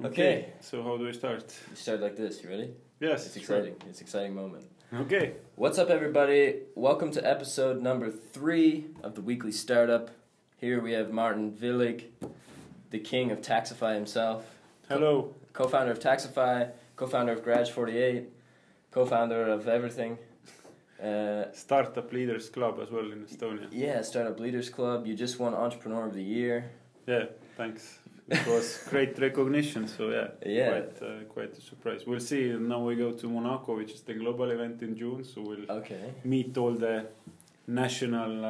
Okay. So how do we start? You start like this. You ready? Yes. It's exciting. Sure. It's an exciting moment. Okay. What's up, everybody? Welcome to episode number 3 of the Weekly Startup. Here we have Martin Villig, the king of Taxify himself. Hello. Co-founder of Taxify, co-founder of Garage 48, co-founder of everything. Startup Leaders Club as well in Estonia. Yeah, Startup Leaders Club. You just won Entrepreneur of the Year. Yeah, thanks. It was great recognition, so yeah. Quite a surprise. We'll see. Now we go to Monaco, which is the global event in June, so we'll meet all the national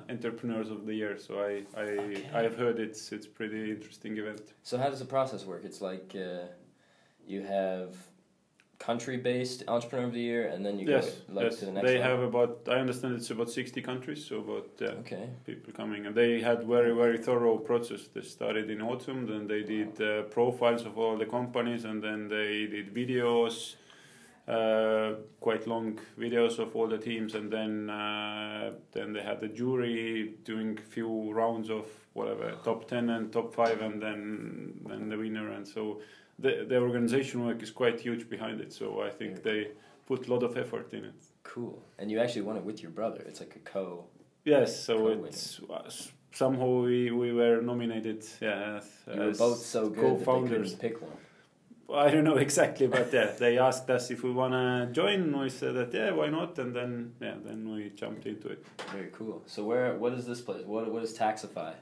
entrepreneurs of the year. So I've heard it's pretty interesting event. So how does the process work? It's like you have country-based Entrepreneur of the Year, and then you go to the next they level. have about, I understand it's about 60 countries, so about people coming, and they had very thorough process. They started in autumn, then they did profiles of all the companies, and then they did videos, quite long videos of all the teams, and then they had the jury doing few rounds of whatever, top 10 and top 5, and then the winner, and so the organization work is quite huge behind it, so I think they put a lot of effort in it. Cool. And you actually won it with your brother. It's like a Yes, so it's somehow we were nominated. Yeah, you were both so good co-founders. That they couldn't pick one. I don't know exactly, but they asked us if we wanna join. We said that why not, and then we jumped into it. Very cool. So what is this place? What is Taxify?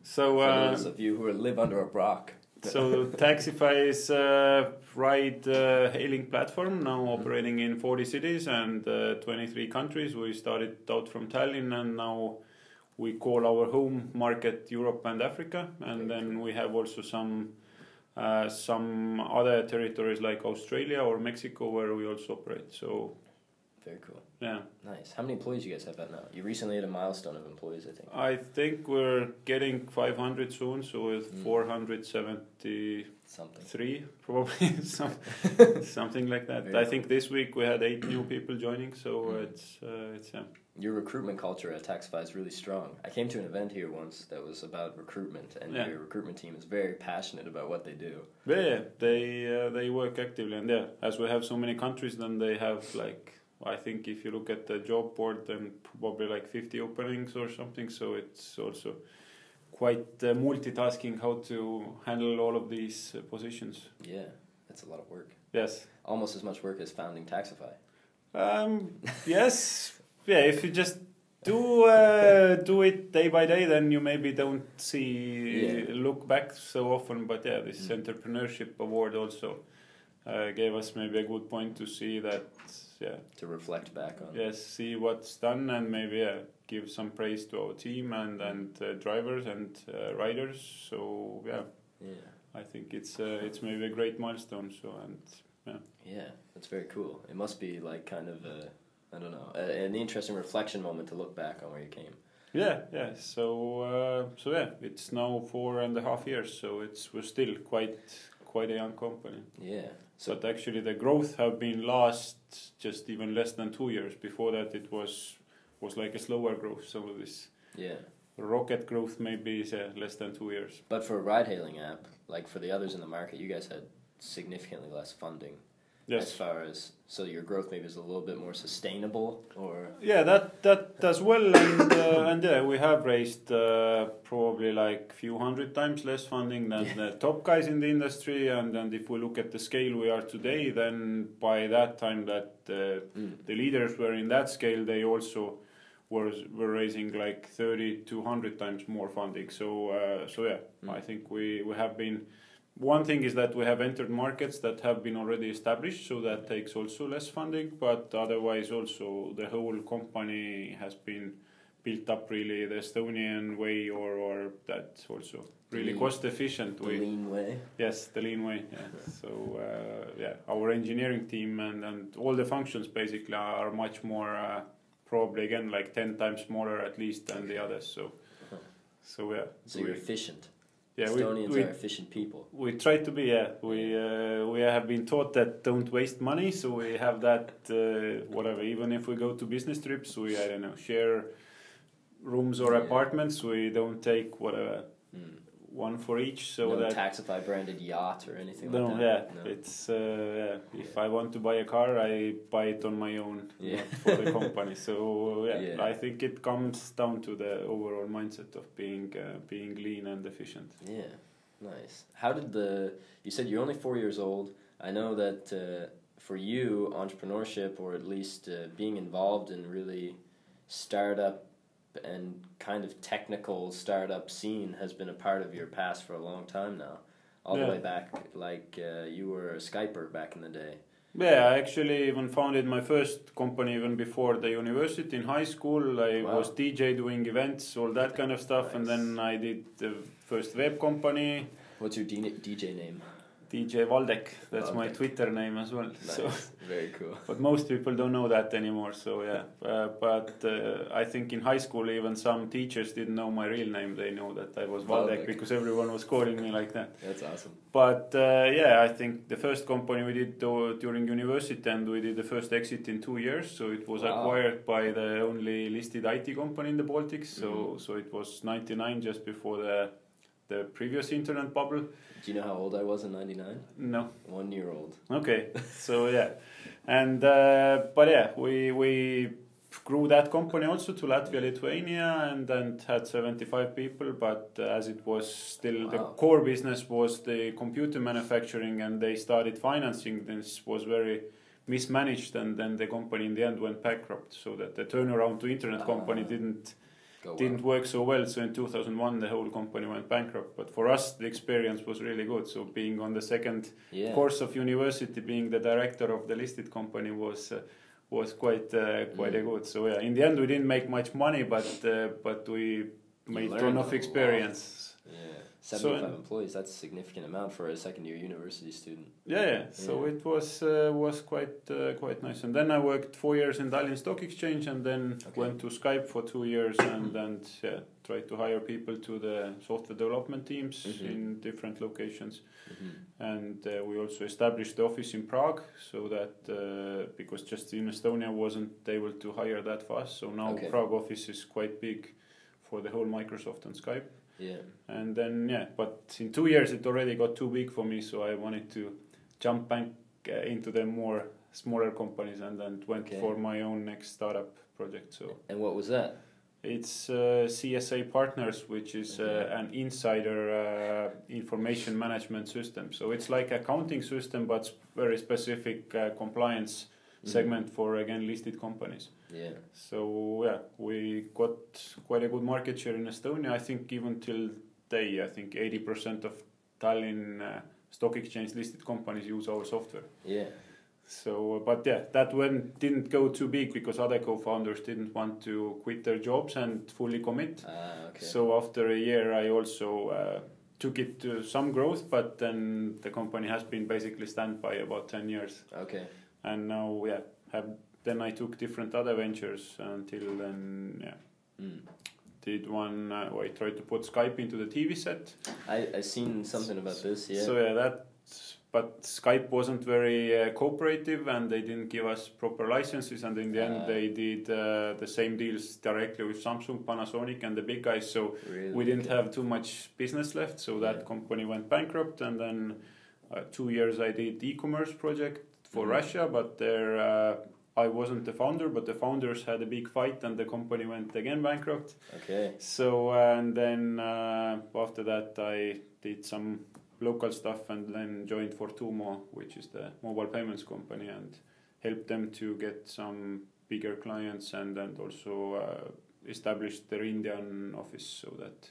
So for those of you who live under a rock. So Taxify is a ride-hailing platform now operating in 40 cities and 23 countries. We started out from Tallinn, and now we call our home market Europe and Africa, and then we have also some other territories like Australia or Mexico where we also operate. So very cool. Yeah. Nice. How many employees you guys have now? You recently hit a milestone of employees, I think. I think we're getting 500 soon, so with 473 probably, something like that. Very I think this week we had 8 new people joining, so it's Your recruitment culture at Taxify is really strong. I came to an event here once that was about recruitment, and your recruitment team is very passionate about what they do. Yeah, they work actively, and as we have so many countries, then they have I think if you look at the job board, then probably 50 openings or something. So it's also quite multitasking how to handle all of these positions. Yeah, that's a lot of work. Yes. Almost as much work as founding Taxify. Yes. Yeah, if you just do it day by day, then you maybe don't look back so often. But this Entrepreneurship award also gave us maybe a good point to see that. To reflect back on. Yes, see what's done, and maybe give some praise to our team and drivers and riders. So I think it's maybe a great milestone. So that's very cool. It must be kind of I don't know, an interesting reflection moment to look back on where you came. Yeah. So it's now 4.5 years. So we're still quite a young company. Yeah. But actually the growth have been last just even less than 2 years. Before that it was like a slower growth. So this rocket growth maybe is less than 2 years. But for a ride-hailing app, like for the others in the market, you guys had significantly less funding. Yes. As far as, so your growth maybe is a little bit more sustainable, or? Yeah, that as well, and we have raised probably few hundred times less funding than the top guys in the industry, and if we look at the scale we are today, then by that time that the leaders were in that scale, they also were raising 30 to 100 times more funding. So I think we have been. One thing is that we have entered markets that have been already established, so that takes also less funding, but otherwise also the whole company has been built up really the Estonian way, or that's also really cost efficient way. The lean way? Yes, the lean way. Yeah. So our engineering team and all the functions basically are much more, probably again 10 times smaller at least than the others. So you're efficient. Yeah, Estonians are efficient people. We try to be. We have been taught that don't waste money, so we have that whatever. Even if we go to business trips, we share rooms or apartments. We don't take whatever one for each. So no that Taxify branded yacht or anything no, like that. yeah, no. It's if I want to buy a car, I buy it on my own, not for the company. So I think it comes down to the overall mindset of being lean and efficient. Yeah, nice. How did you said you're only 4 years old. I know that for you, entrepreneurship, or at least being involved in really startup and kind of technical startup scene has been a part of your past for a long time now. All the way back, like you were a Skyper back in the day. Yeah, I actually even founded my first company even before the university. In high school, I was DJ doing events, all that kind of stuff. Nice. And then I did the first web company. What's your DJ name? DJ Valdek, that's my Twitter name as well. Nice. So, very cool. But most people don't know that anymore, so yeah. But I think in high school even some teachers didn't know my real name. They know that I was Valdek because everyone was calling me like that. That's awesome. But I think the first company we did during university, and we did the first exit in 2 years. So it was acquired by the only listed IT company in the Baltics. So it was 99, just before the previous internet bubble. Do you know how old I was in 99? No. 1 year old. Okay, so and but we grew that company also to Latvia, Lithuania, and then had 75 people. But as it was still the core business was the computer manufacturing, and they started financing, this was very mismanaged, and then the company in the end went bankrupt. So that the turnaround to internet company didn't work so well. So in 2001 the whole company went bankrupt. But for us the experience was really good. So being on the second course of university, being the director of the listed company was quite a good. So in the end we didn't make much money, but we made a ton of experience. 75 employees, that's a significant amount for a second year university student. So it was quite nice. And then I worked 4 years in Tallinn Stock Exchange, and then went to Skype for 2 years, and tried to hire people to the software development teams in different locations. And we also established the office in Prague, so that because just in Estonia wasn't able to hire that fast. So now Prague office is quite big for the whole Microsoft and Skype. And then but in 2 years it already got too big for me, so I wanted to jump back into the more smaller companies, and then went for my own next startup project. So and what was that? It's CSA Partners, which is an insider information management system. So it's like accounting system, but very specific compliance segment for, again, listed companies. So we got quite a good market share in Estonia. I think even till today, I think 80% of Tallinn stock exchange listed companies use our software. So, but that one didn't go too big because other co-founders didn't want to quit their jobs and fully commit. So after a year, I also took it to some growth, but then the company has been basically standby about 10 years. And now, then I took different other ventures until then, did one, I tried to put Skype into the TV set. I seen something about this, So but Skype wasn't very cooperative, and they didn't give us proper licenses, and in the end they did the same deals directly with Samsung, Panasonic and the big guys, so we didn't have too much business left, so that company went bankrupt. And then 2 years I did e-commerce project for Russia, but there I wasn't the founder, but the founders had a big fight and the company went again bankrupt. So and then after that I did some local stuff, and then joined Fortumo, which is the mobile payments company, and helped them to get some bigger clients, and also established their Indian office, so that,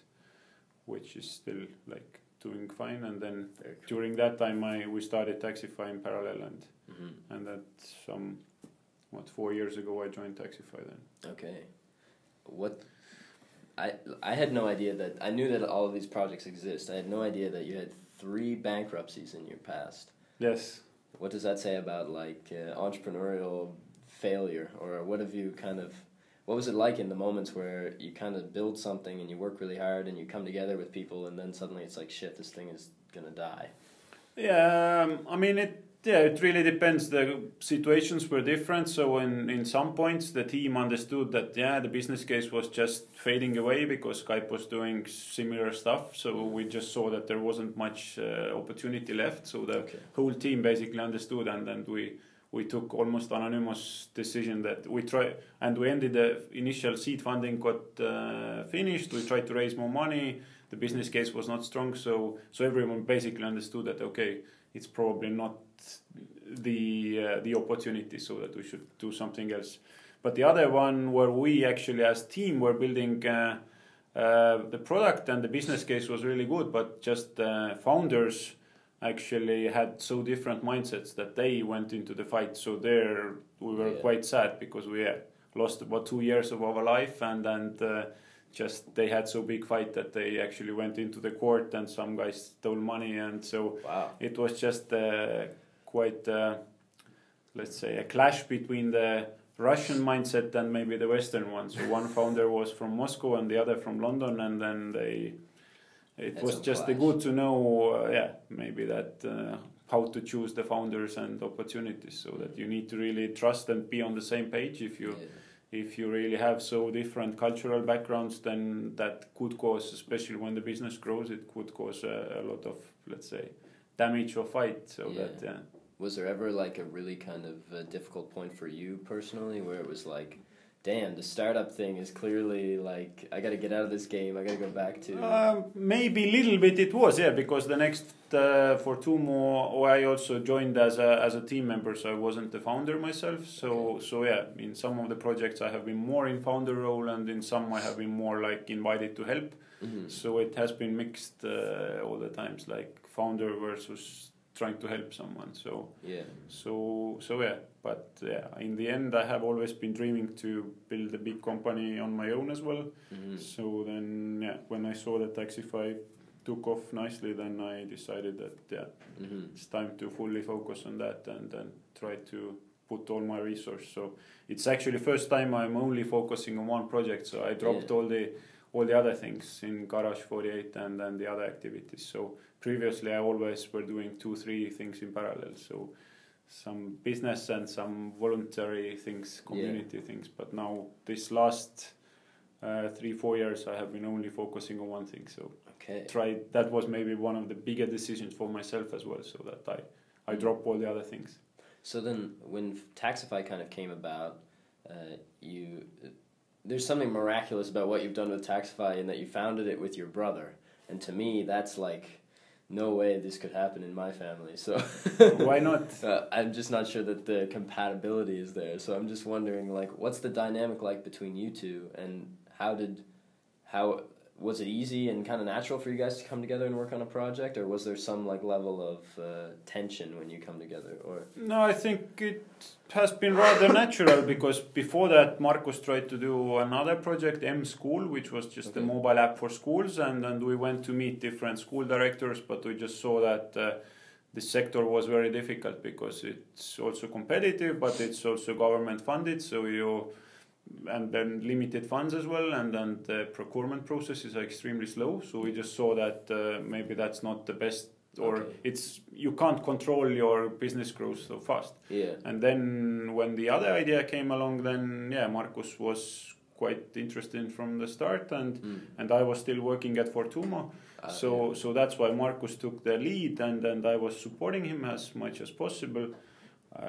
which is still like doing fine. And then during that time we started Taxify in parallel, and that 4 years ago I joined Taxify then. I had no idea that, I knew that all of these projects exist. I had no idea that you had 3 bankruptcies in your past. Yes. What does that say about like entrepreneurial failure, or what was it like in the moments where you kind of build something and you work really hard and you come together with people, and then suddenly it's like, shit, this thing is gonna die? I mean, yeah, it really depends. The situations were different. So in some points, the team understood that, yeah, the business case was just fading away because Skype was doing similar stuff. So we just saw that there wasn't much opportunity left. So the whole team basically understood, and then we took almost anonymous decision that we try, and we ended the initial seed funding got finished. We tried to raise more money. The business case was not strong, so everyone basically understood that, okay, it's probably not the opportunity, so that we should do something else. But the other one where we actually as team were building the product, and the business case was really good, but just founders actually had so different mindsets that they went into the fight. So there we were quite sad because we lost about 2 years of our life, and just they had so big fight that they actually went into the court, and some guys stole money, and so it was just quite let's say a clash between the Russian mindset and maybe the Western one. So one founder was from Moscow and the other from London, and then it was just good to know maybe that how to choose the founders and opportunities, so that you need to really trust and be on the same page. If you really have so different cultural backgrounds, then that could cause, especially when the business grows, it could cause a lot of, let's say, damage or fight. So Was there ever like a really kind of difficult point for you personally where it was like, damn, the startup thing is clearly like, I got to get out of this game, I got to go back to... Maybe a little bit it was, because the next, for two more, I also joined as a team member, so I wasn't the founder myself. So in some of the projects I have been more in founder role, and in some I have been more like invited to help. Mm-hmm. So it has been mixed all the times, like founder versus trying to help someone. But in the end I have always been dreaming to build a big company on my own as well. Mm-hmm. So then when I saw that Taxify took off nicely, then I decided that it's time to fully focus on that and then try to put all my resources. So it's actually first time I'm only focusing on one project, so I dropped all the other things in Garage 48 and then the other activities. So previously I always were doing 2-3 things in parallel, so some business and some voluntary things, community things. But now this last 3-4 years I have been only focusing on one thing. So that was maybe one of the bigger decisions for myself as well, so that I drop all the other things. So then when Taxify kind of came about, there's something miraculous about what you've done with Taxify in that you founded it with your brother. And to me, that's like, no way this could happen in my family. So why not? I'm just not sure that the compatibility is there. So I'm just wondering, like, what's the dynamic like between you two, and how was it easy and kind of natural for you guys to come together and work on a project, or was there some like level of tension when you come together? Or no, I think it has been rather natural, because before that Markus tried to do another project, M School, which was just a mobile app for schools, and we went to meet different school directors, but we just saw that the sector was very difficult because it's also competitive, but it's also government funded, and then limited funds as well, and then the procurement processes are extremely slow. So we just saw that maybe that's not the best, or you can't control your business growth so fast. And then when the other idea came along, then Markus was quite interested from the start, and I was still working at Fortuma. So that's why Markus took the lead, and I was supporting him as much as possible.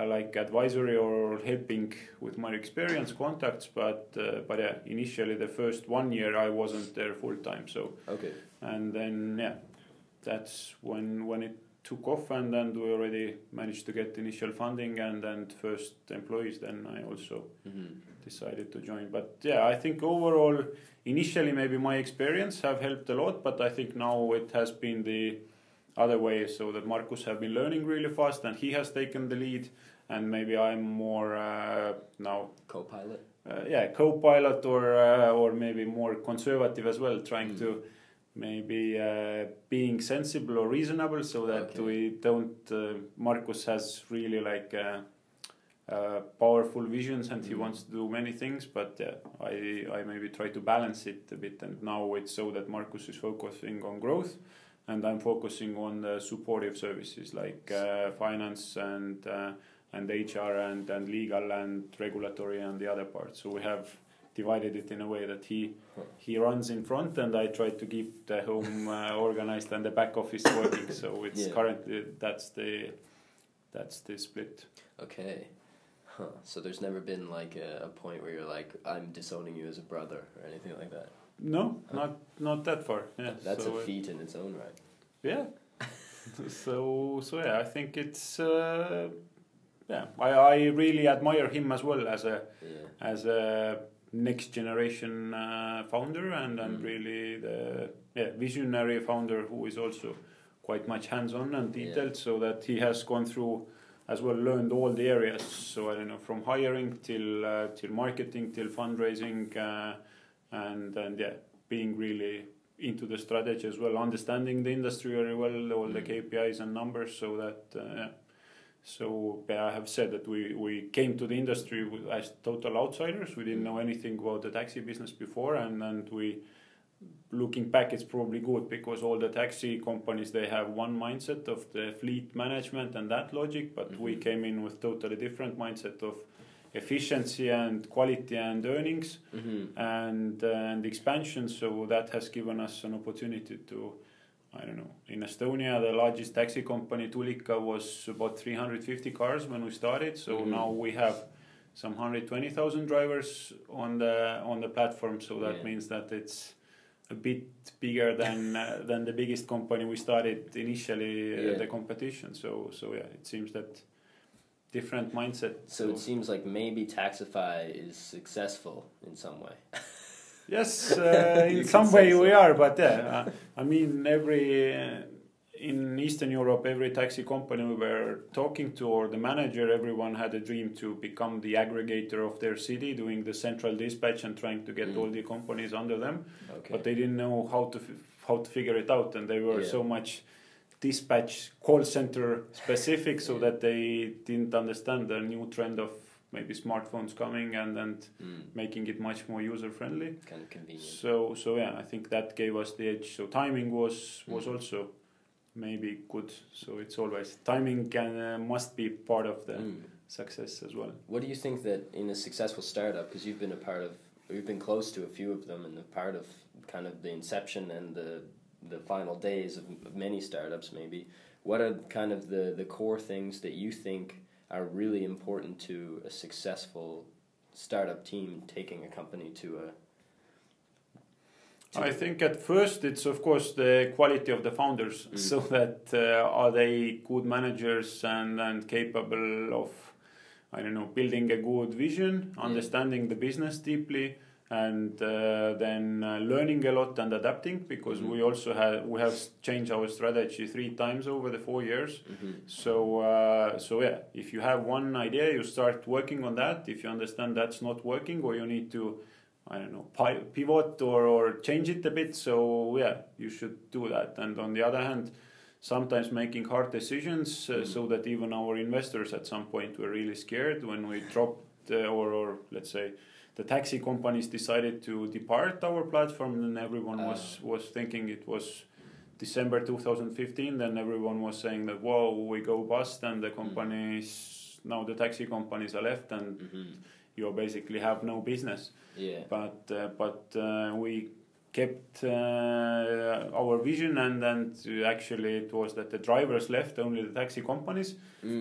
Like advisory or helping with my experience, contacts, but initially the first 1 year I wasn't there full time. So and then that's when it took off, and then we already managed to get initial funding and then first employees. Then I also decided to join. But I think overall, initially maybe my experience have helped a lot, but I think now it has been the other way, so that Markus have been learning really fast and he has taken the lead, and maybe I'm more now co-pilot. Co-pilot or maybe more conservative as well, trying to maybe being sensible or reasonable, so that we don't. Markus has really like powerful visions and he wants to do many things, but I maybe try to balance it a bit, and now it's so that Markus is focusing on growth I'm focusing on the supportive services like finance and HR and legal and regulatory and the other parts. So we have divided it in a way that he runs in front and I try to keep the home organized and the back office working. So it's currently that's the split. Okay. Huh. So there's never been like a point where you're like, I'm disowning you as a brother or anything like that? No, not that far. Yeah, that's a feat in its own right. Yeah. so yeah, I think it's I really admire him as well as a next generation founder and really the visionary founder who is also quite much hands-on and detailed, so that he has gone through as well, learned all the areas. So I don't know, from hiring till marketing till fundraising and being really into the strategy as well, understanding the industry very well, all the KPIs and numbers, so that I have said that we came to the industry as total outsiders. We didn't know anything about the taxi business before, and we, looking back, it's probably good, because all the taxi companies, they have one mindset of the fleet management and that logic, but we came in with totally different mindset of efficiency and quality and earnings and expansion. So that has given us an opportunity to, I don't know, in Estonia, the largest taxi company, Tulika, was about 350 cars when we started. So now we have some 120,000 drivers on the platform. So that means that it's a bit bigger than the biggest company we started initially, the competition. So it seems that different mindset. So it seems like maybe Taxify is successful in some way. Yes, in some way we are, but I mean, in Eastern Europe, every taxi company we were talking to, or the manager, everyone had a dream to become the aggregator of their city, doing the central dispatch and trying to get all the companies under them. Okay. But they didn't know how to figure it out, and they were so much dispatch call center specific, so that they didn't understand the new trend of maybe smartphones coming and making it much more user friendly. Kind of convenient. So I think that gave us the edge. So timing was also maybe good. So it's always timing must be part of the success as well. What do you think that in a successful startup, because you've been close to a few of them and a part of kind of the inception and the final days of many startups maybe, what are kind of the core things that you think are really important to a successful startup team taking a company to I think at first it's of course the quality of the founders, so that are they good managers and capable of, I don't know, building a good vision, understanding the business deeply, and then learning a lot and adapting, because we have changed our strategy 3 times over the 4 years. So if you have one idea, you start working on that. If you understand that's not working, or you need to, I don't know, pivot or change it a bit, so you should do that. And on the other hand, sometimes making hard decisions, so that even our investors at some point were really scared when we dropped or let's say the taxi companies decided to depart our platform, and everyone was thinking it was December 2015. Then everyone was saying that, whoa, we go bust, and the companies, now the taxi companies are left, and you basically have no business. Yeah. But we kept our vision, and actually it was that the drivers left, only the taxi companies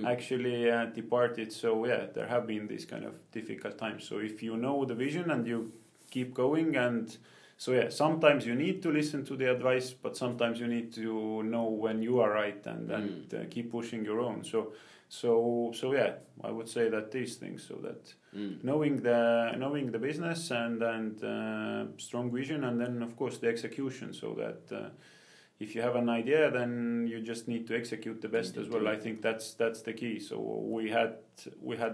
actually departed. So there have been these kind of difficult times. So if you know the vision and you keep going, and so sometimes you need to listen to the advice, but sometimes you need to know when you are right and keep pushing your own. So I would say that these things, so that knowing the business and strong vision, and then of course the execution, so that if you have an idea, then you just need to execute the best as well. I think that's the key. So we had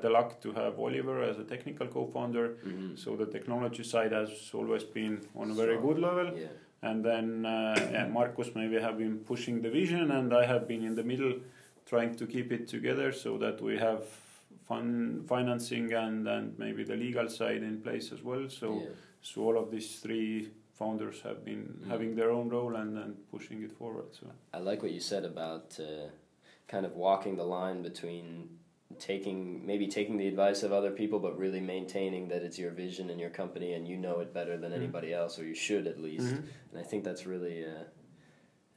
the luck to have Oliver as a technical co-founder. So the technology side has always been on a very good level. Yeah. And then Markus maybe have been pushing the vision, and I have been in the middle, trying to keep it together, so that we have financing and maybe the legal side in place as well. So all of these three founders have been having their own role and pushing it forward. So I like what you said about kind of walking the line between taking the advice of other people, but really maintaining that it's your vision and your company, and you know it better than anybody else, or you should at least. And I think that's really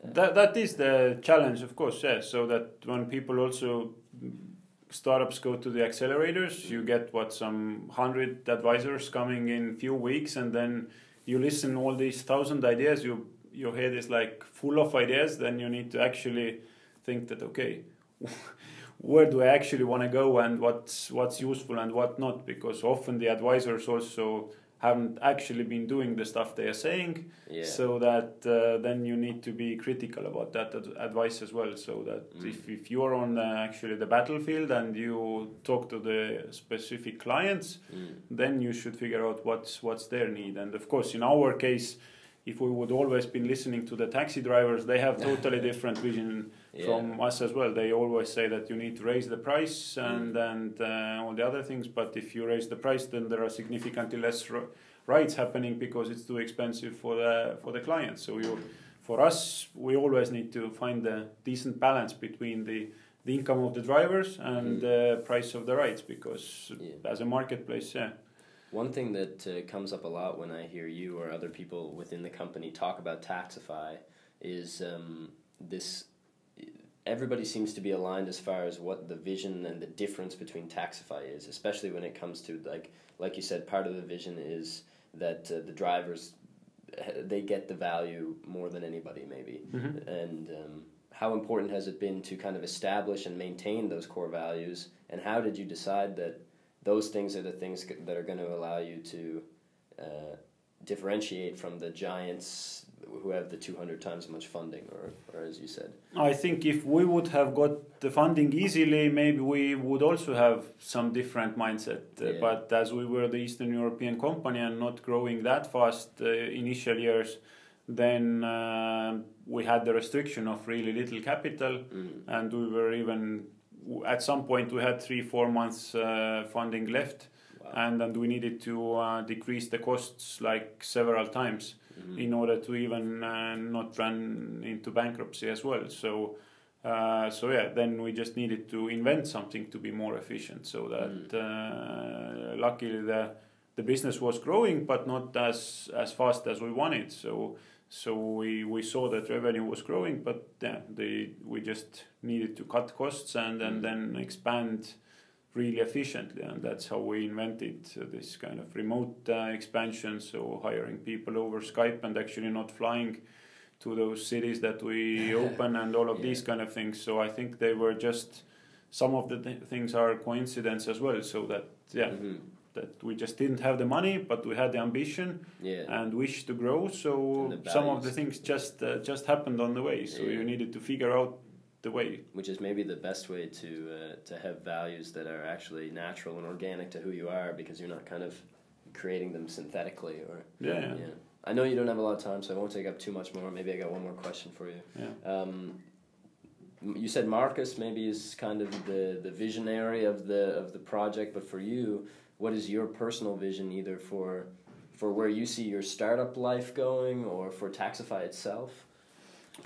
that is the challenge, of course. Yeah. So that when people also startups go to the accelerators, you get some 100 advisors coming in few weeks, and then you listen all these 1,000 ideas. Your head is like full of ideas. Then you need to actually think that, okay, where do I actually want to go, and what's useful and what not? Because often the advisors also haven't actually been doing the stuff they are saying. Yeah. So that then you need to be critical about that advice as well. So that if you're on actually the battlefield and you talk to the specific clients, then you should figure out what's their need. And of course, in our case, if we would always been listening to the taxi drivers, they have totally different vision from us as well. They always say that you need to raise the price and all the other things. But if you raise the price, then there are significantly less rides happening because it's too expensive for the clients. So for us, we always need to find a decent balance between the income of the drivers and the price of the rides, because as a marketplace, One thing that comes up a lot when I hear you or other people within the company talk about Taxify is this. Everybody seems to be aligned as far as what the vision and the difference between Taxify is, especially when it comes to like you said, part of the vision is that the drivers, they get the value more than anybody maybe. And how important has it been to kind of establish and maintain those core values, and how did you decide that those things are the things that are going to allow you to differentiate from the giants who have the 200 times as much funding, or as you said? I think if we would have got the funding easily, maybe we would also have some different mindset. But as we were the Eastern European company and not growing that fast initial years, then we had the restriction of really little capital, and we were even... At some point, we had 3-4 months funding left, and we needed to decrease the costs like several times in order to even not run into bankruptcy as well. So then we just needed to invent something to be more efficient. So that luckily the business was growing, but not as fast as we wanted. So we saw that revenue was growing, but we just needed to cut costs and then expand really efficiently, and that's how we invented this kind of remote expansion. So hiring people over Skype and actually not flying to those cities that we open and all of these kind of things. So I think they were just some of the things are coincidence as well. So that that we just didn't have the money, but we had the ambition and wish to grow. So some of the things just happened on the way. So you needed to figure out the way. Which is maybe the best way to have values that are actually natural and organic to who you are, because you're not kind of creating them synthetically. Or I know you don't have a lot of time, so I won't take up too much more. Maybe I got one more question for you. You said Markus maybe is kind of the visionary of the project, but for you, what is your personal vision, either for where you see your startup life going or for Taxify itself?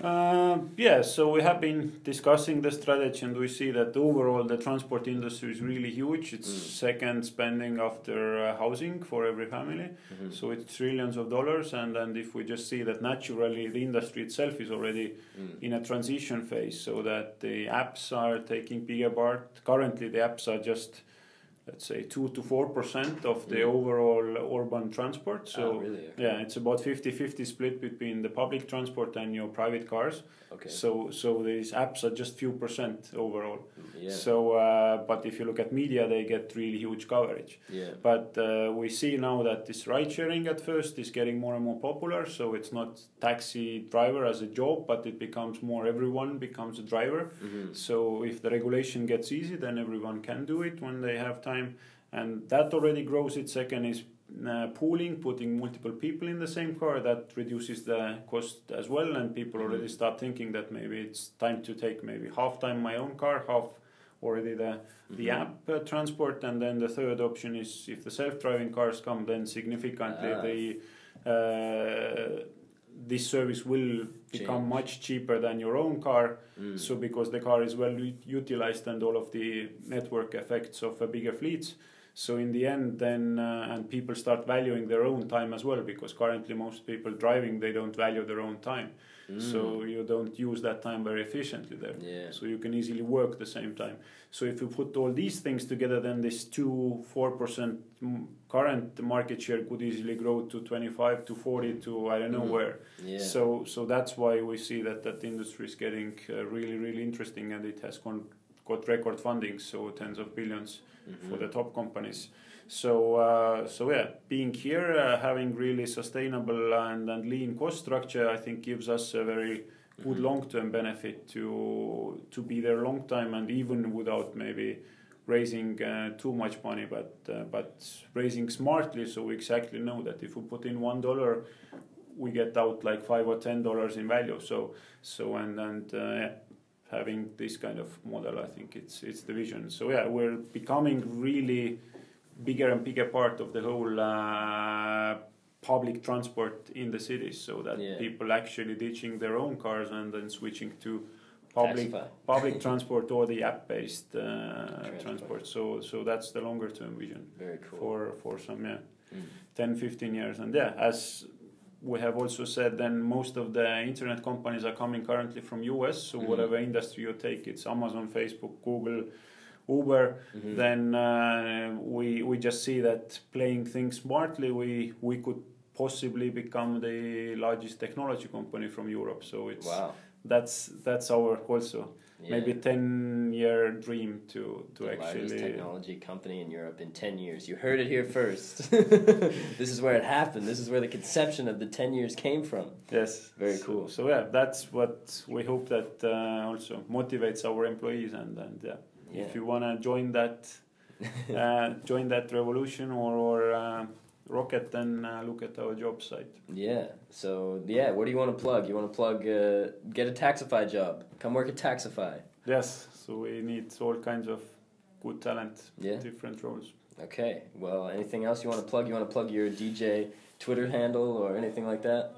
So we have been discussing the strategy, and we see that overall the transport industry is really huge. It's second spending after housing for every family. So it's trillions of dollars, and if we just see that naturally the industry itself is already in a transition phase, so that the apps are taking bigger part. Currently the apps are just, let's say, 2 to 4% of the overall urban transport. So really? Okay. It's about 50-50 split between the public transport and your private cars. Okay. So these apps are just few percent overall. Yeah. So but if you look at media, they get really huge coverage. Yeah. But we see now that this ride sharing at first is getting more and more popular. So it's not taxi driver as a job, but it becomes more everyone becomes a driver. So if the regulation gets easy, then everyone can do it when they have time. And that already grows. Its second is pooling, putting multiple people in the same car. That reduces the cost as well, and people already start thinking that maybe it's time to take maybe half time my own car, half already the app transport. And then the third option is if the self-driving cars come, then significantly this service will become much cheaper than your own car. So because the car is well utilized and all of the network effects of a bigger fleets. So in the end then, and people start valuing their own time as well, because currently most people driving, they don't value their own time. So you don't use that time very efficiently there. Yeah. So you can easily work the same time. So if you put all these things together, then this 4% current market share could easily grow to 25 to 40 to I don't know where. Yeah. So that's why we see that industry is getting really, really interesting, and it has got record funding, so tens of billions for the top companies. So yeah, being here, having really sustainable and lean cost structure, I think gives us a very good long-term benefit to be there long time, and even without maybe raising too much money, but raising smartly, so we exactly know that if we put in $1, we get out like $5 or $10 in value. So having this kind of model, I think it's the vision. So yeah, we're becoming really bigger and bigger part of the whole public transport in the cities, so that people actually ditching their own cars and then switching to public transport or the app-based transport. So that's the longer term vision. Very cool. For some 10-15 years. And yeah, as we have also said, then most of the internet companies are coming currently from US. So whatever industry you take, it's Amazon, Facebook, Google, Uber, then we just see that playing things smartly, we could possibly become the largest technology company from Europe. So it's that's our also maybe 10-year dream to the actually largest technology company in Europe in 10 years. You heard it here first. This is where it happened. This is where the conception of the 10 years came from. Yes, very cool. So yeah, that's what we hope that also motivates our employees, and if you want to join that revolution or rocket, then look at our job site. Yeah. So what do you want to plug? You want to plug get a Taxify job. Come work at Taxify. Yes. So we need all kinds of good talent. Different roles. Okay. Well, anything else you want to plug? You want to plug your DJ Twitter handle or anything like that?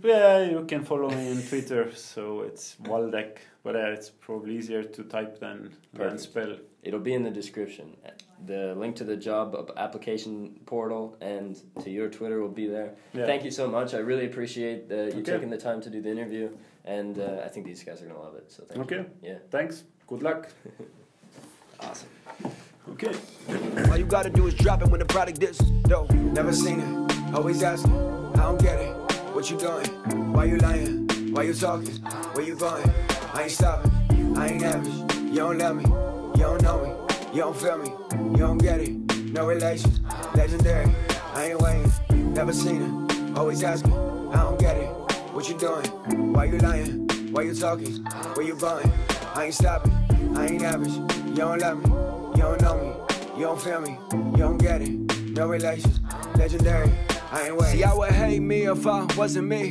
You can follow me on Twitter. So it's Valdek, but it's probably easier to type than spell. It'll be in the description. The link to the job application portal and to your Twitter will be there. Yeah. Thank you so much. I really appreciate you taking the time to do the interview, and I think these guys are going to love it. So thank you. Yeah. Thanks. Good luck. Awesome. Okay. All you gotta do is drop it when the product is dope. Never seen it. Always asking. I don't get it. What you doing? Why you lying? Why you talking? Where you going? I ain't stopping. I ain't average. You don't love me. You don't know me. You don't feel me. You don't get it. No relation. Legendary. I ain't waiting. Never seen it. Always asking. I don't get it. What you doing? Why you lying? Why you talking? Where you going? I ain't stopping. I ain't average. You don't love me. You don't know me. You don't feel me. You don't get it. No relation. Legendary. I ain't waiting. See, I would hate me if I wasn't me.